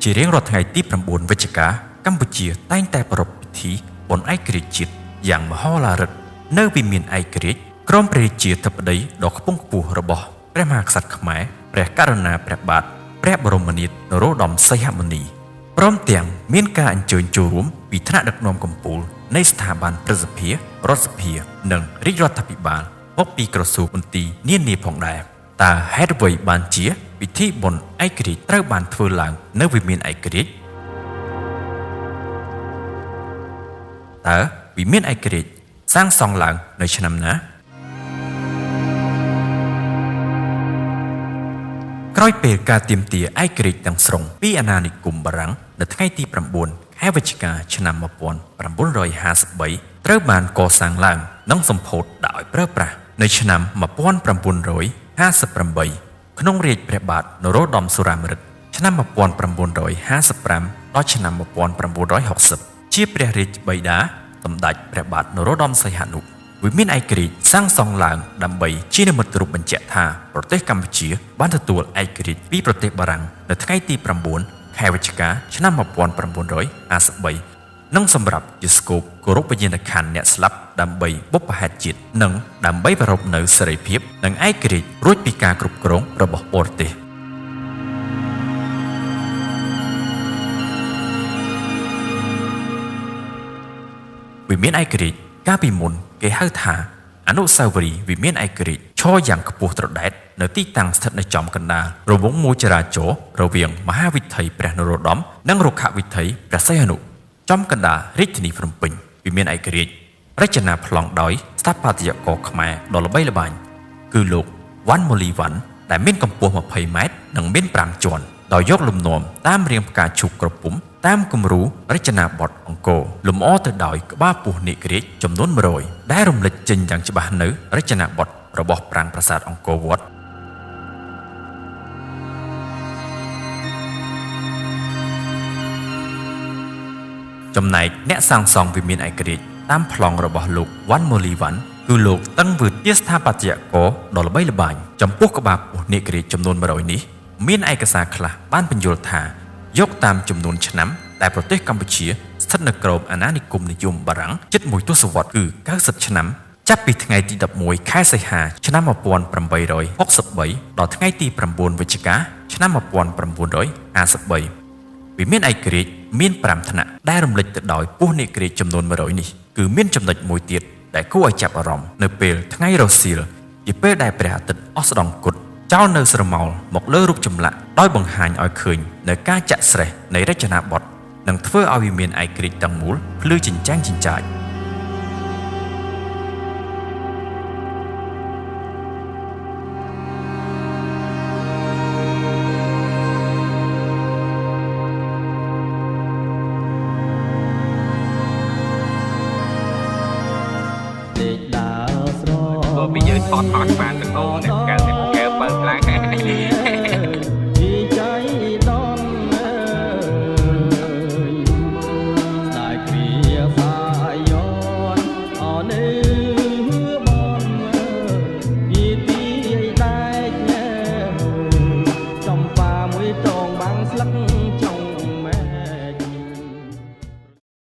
ជារៀងរាល់ថ្ងៃទី9វិច្ឆិកាកម្ពុជាតែងតែប្រារព្ធពិធីបុណ្យឯករាជ្យជាតិយ៉ាងមហោឡារិកនៅវិមានឯករាជ្យក្រមព្រះរាជាធិបតីដ៏ខ្ពង់ខ្ពស់របស់ព្រះមហាក្សត្រខ្មែរព្រះករុណាព្រះបាទព្រះបរមនាថនរោត្តមសីហមុនីព្រមទាំងមានការអញ្ជើញចូលរួមពីថ្នាក់ដឹកនាំកំពូលនៃស្ថាប័នព្រឹទ្ធសភារដ្ឋសភានិងរាជរដ្ឋាភិបាលមកពីក្រសួងមន្ទីរនានាផងដែរតើហេតុអ្វីបានជាពិធីបុណ្យឯករាជ្យត្រូវបានធ្វើឡើងនៅវិមានឯករាជ្យតើវិមានឯករាជ្យសាងសង់ឡើងនៅឆ្នាំណាក្រោយពេលការទាមទារឯករាជ្យទាំងស្រុងពីអាណានិគមបារាំងនៅថ្ងៃទី9ខែវិច្ឆិកាឆ្នាំ1953ត្រូវបានកសាងឡើងនិងសម្ពោធដោយប្រើប្រាស់នៅឆ្នាំ1958ក្នុងរាជព្រះបាទនរោត្តមសុរាម្រិតឆ្នាំ1955ដល់ឆ្នាំ1960ជាព្រះរាជបិតាសម្ដេចព្រះបាទនរោត្តមសីហនុវិមានឯករាជ្យសាងសង់ឡើងដើម្បីជានិមិត្តរូបបញ្ជាក់ថាប្រទេសកម្ពុជាបានទទួលឯករាជ្យពីប្រទេសបារាំងនៅថ្ងៃទី9ខែវិច្ឆិកាឆ្នាំ1953និងសម្រាប់ជាស្គបគោរពវិញ្ញាណក្ខន្ធអ្នកស្លាប់ដើម្បីបុព្វហេតុជាតិនិងដើម្បីប្រារព្ធនៅសេរីភាពនិងឯករាជ្យរួចពីការគ្រប់គ្រងរបស់បរទេសវិមានឯករាជ្យកាលពីមុនគេហៅថាអនុស្សាវរីយ៍វិមានឯករាជ្យឈរយ៉ាងខ្ពស់ត្រដែតនៅទីតាំងស្ថិតនៅចំកណ្ដាលរង្វង់មូលចរាចរណ៍រវាងមហាវិថីព្រះនរោត្តមនិងរុក្ខវិថីព្រះសីហនុចំកណ្ដាលរាជធានីភ្នំពេញវិមានឯករាជ្យរចនាប្លង់ដោយស្ថាបត្យករខ្មែរដ៏ល្បីល្បាញគឺលោកវ៉ាន់ម៉ូលីវ៉ាន់ដែលមានកម្ពស់20ម៉ែត្រនិងមាន5ជាន់ដោយយកលំនាំតាមរាងផ្កាឈូកក្រពុំតាមគំរូរចនាបថអង្គរលម្អទៅដោយក្បាលពស់នាគរាជចំនួន100ដែលរំលេចចេញយ៉ាងច្បាស់នៅរចនាបថរបស់ប្រាង្គប្រាសាទអង្គរវត្តចំណែកអ្នកសាងសង់វិមានឯករាជ្យតាមប្លង់របស់លោកវ៉ាន់ម៉ូលីវ៉ាន់គឺលោកតឹងវឺតជាស្ថាបត្យករដ៏ល្បីល្បាញចំពោះក្បាលពស់នាគរាជចំនួន100នេះមានឯកសារខ្លះបានបញ្យល់ថាយកតាមចំនួនឆ្នាំដែលប្រទេសកម្ពុជាស្ថិតនៅក្រោមអាណានិគមនិយមបារាំងជិត1ទសវត្សរ៍គឺ90ឆ្នាំចាប់ពីថ្ងៃទី11ខែសីហាឆ្នាំ1863ដល់ថ្ងៃទី9វិច្ឆិកាឆ្នាំ1953វិមានឯករាជ្យមាន5ថ្នាក់ដែលរំលេចទៅដោយពស់នាគរាជចំនួន100នេះគឺមានចំណុចមួយទៀតដែលគួរឲ្យចាប់អារម្មណ៍នៅពេលថ្ងៃរសៀលជាពេលដែលព្រះអាទិត្យអស្តង្គតចោលនៅស្រមោលមកលើរូបចម្លាក់ដោយបង្ហាញឲ្យឃើញនៅការចាក់ស្រេះនៃរចនាបថនិងធ្វើឲ្យវិមានឯករាជ្យទាំងមូលភ្លឺចិញ្ចាំងចិញ្ចាចពីយើងថតបានទាំងនោះ